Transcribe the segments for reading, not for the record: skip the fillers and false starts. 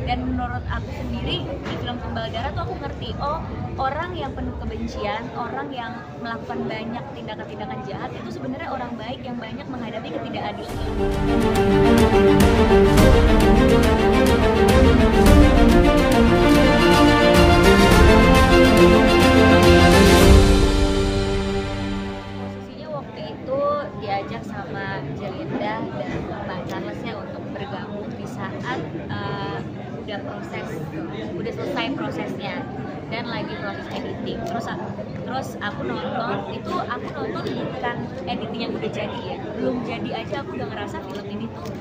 Dan menurut aku sendiri di film Tumbal Darah tuh aku ngerti, oh orang yang penuh kebencian, orang yang melakukan banyak tindakan-tindakan jahat itu sebenarnya orang baik yang banyak menghadapi ketidakadilan. Posisinya waktu itu diajak sama Jelinda dan Pak Charlesnya untuk bergabung di saat udah selesai prosesnya dan lagi proses editing. Terus aku nonton bukan editing yang udah jadi ya, belum jadi aja aku udah ngerasa film ini tuh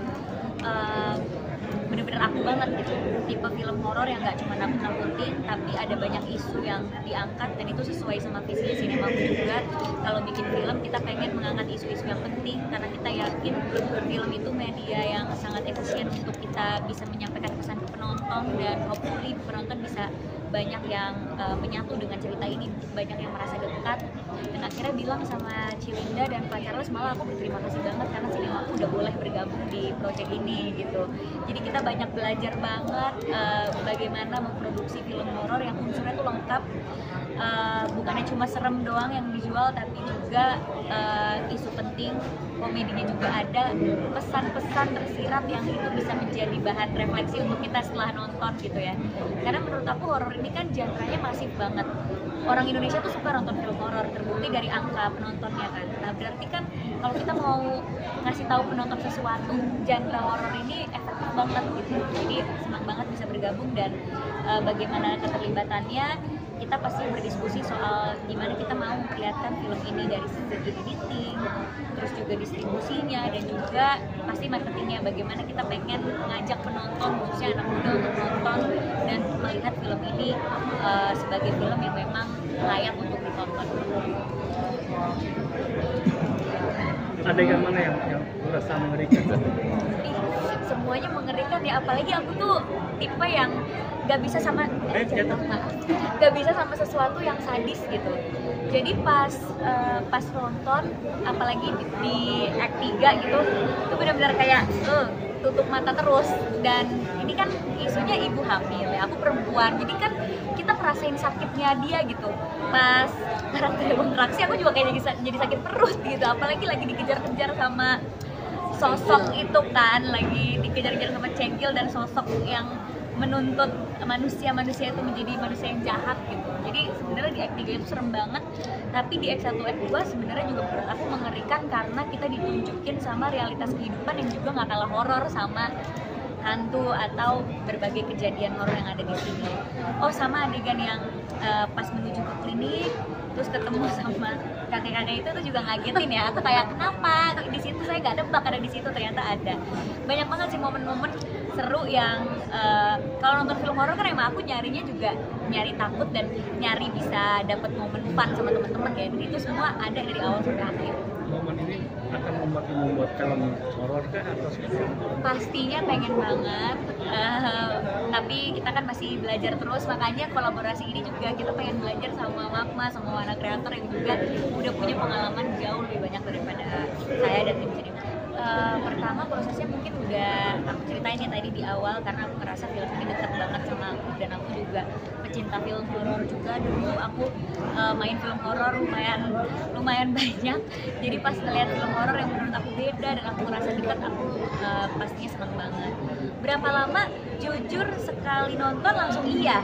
bener-bener aku banget gitu, tipe film horor yang gak cuma nakut-nakutin tapi ada banyak isu yang diangkat dan itu sesuai sama visi sinema juga. Kalau bikin film kita pengen mengangkat isu-isu yang penting karena kita yakin film itu media yang sangat efisien untuk kita bisa menyampaikan pesan ke penonton dan hopefully penonton bisa banyak yang menyatu dengan cerita ini, banyak yang merasa dekat. Dan akhirnya bilang sama Cilinda dan Pak Charles, malah aku berterima kasih banget karena sinema aku udah boleh bergabung di proyek ini gitu. Jadi kita banyak belajar banget bagaimana memproduksi film horor yang unsurnya tuh lengkap, bukannya cuma serem doang yang dijual tapi juga isu penting, komedinya juga ada, pesan-pesan tersirat yang itu bisa menjadi bahan refleksi untuk kita setelah nonton gitu ya. Karena menurut aku horor ini kan genre-nya masif banget. Orang Indonesia tuh suka nonton film horor, terbukti dari angka penontonnya kan. Nah berarti kan kalau kita mau ngasih tahu penonton sesuatu, genre horor ini efektif banget gitu. Jadi senang banget bisa bergabung dan bagaimana keterlibatannya. Kita pasti berdiskusi soal gimana kita mau memperlihatkan film ini dari segi editing, terus juga distribusinya dan juga pasti marketingnya. Bagaimana kita pengen mengajak penonton, khususnya anak muda untuk nonton dan melihat film ini sebagai film yang memang layak untuk ditonton. Adegan mana yang merasa mengerikan? Semuanya mengerikan ya, apalagi aku tuh tipe yang gak bisa sama sesuatu yang sadis gitu. Jadi pas nonton, apalagi di act 3 gitu, itu benar-benar kayak tutup mata terus. Dan ini kan isunya ibu hamil ya, aku perempuan, jadi kan kita merasain sakitnya dia gitu. Pas karakter kontraksi aku juga kayak jadi sakit perut gitu, apalagi lagi dikejar-kejar sama sosok itu kan, lagi dikejar-kejar sama Cegil dan sosok yang menuntut manusia itu menjadi manusia yang jahat gitu. Jadi sebenarnya di act 3 itu serem banget, tapi di act 1 act 2 sebenarnya juga menurut aku mengerikan karena kita ditunjukin sama realitas kehidupan yang juga gak kalah horor sama hantu atau berbagai kejadian horor yang ada di sini. Oh sama adegan yang pas menuju ke klinik terus ketemu sama kakek-kakek itu tuh juga ngagetin ya. Aku kayak kenapa di situ saya nggak nebak ada di situ, ternyata ada. Banyak banget sih momen-momen seru yang kalau nonton film horor kan emang aku nyarinya juga nyari takut dan nyari bisa dapat momen fun sama teman-teman ya. Dan itu semua ada dari awal sampai akhir. Momen ini akan membuat film horor kah atau seperti apa? Pastinya pengen banget, tapi kita kan masih belajar terus, makanya kolaborasi ini juga kita pengen belajar sama Magma, sama Wana Kreator yang juga udah punya pengalaman jauh lebih banyak daripada saya dan tim Cinema. Pertama prosesnya mungkin udah aku ceritain ya tadi di awal, karena aku ngerasa film ini dekat banget sama aku dan aku juga pecinta film horor juga. Dulu aku main film horor lumayan banyak, jadi pas ngeliat film horor yang menurut aku beda dan aku ngerasa dekat, aku pastinya senang banget. Berapa lama? Jujur sekali nonton langsung iya.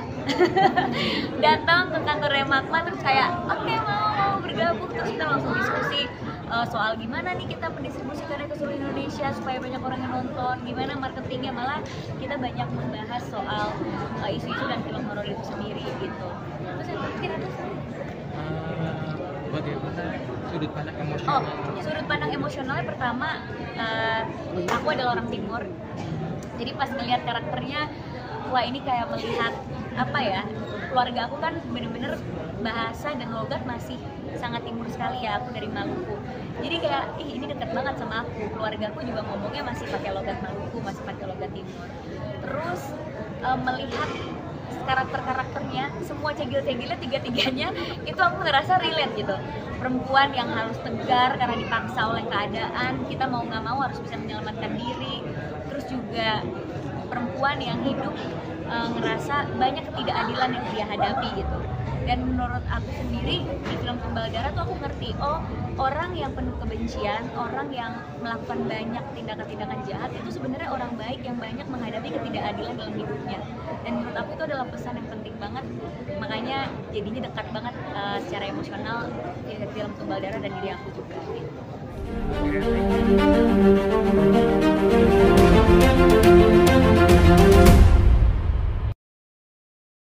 Datang ke kantornya Magma terus kayak oke, mau bergabung, terus kita langsung diskusi soal gimana nih kita mendistribusikannya ke seluruh Indonesia supaya banyak orang yang nonton, gimana marketingnya. Malah kita banyak membahas soal isu-isu dan film horor itu sendiri gitu. Terus yang mungkin ada Bagaimana sudut pandang emosional? Sudut pandang emosionalnya pertama, aku adalah orang Timur, jadi pas ngelihat karakternya, wah ini kayak melihat apa ya, keluarga aku kan bener-bener bahasa dan logat masih sangat timur sekali ya, aku dari Maluku. Jadi kayak ini dekat banget sama aku, keluarga aku juga ngomongnya masih pakai logat Maluku, masih pakai logat Timur. Terus melihat karakter-karakternya, semua cegil-cegilnya tiga-tiganya itu aku ngerasa relate gitu. Perempuan yang harus tegar karena dipaksa oleh keadaan, kita mau nggak mau harus bisa menyelamatkan diri. Terus juga perempuan yang hidup ngerasa banyak ketidakadilan yang dia hadapi gitu. Dan menurut aku sendiri di film Tumbal Darah tuh aku ngerti, oh orang yang penuh kebencian, orang yang melakukan banyak tindakan-tindakan jahat itu sebenarnya orang baik yang banyak menghadapi ketidakadilan dalam hidupnya. Dan menurut aku itu adalah pesan yang penting banget, makanya jadinya dekat banget secara emosional di film Tumbal Darah dan diri aku juga.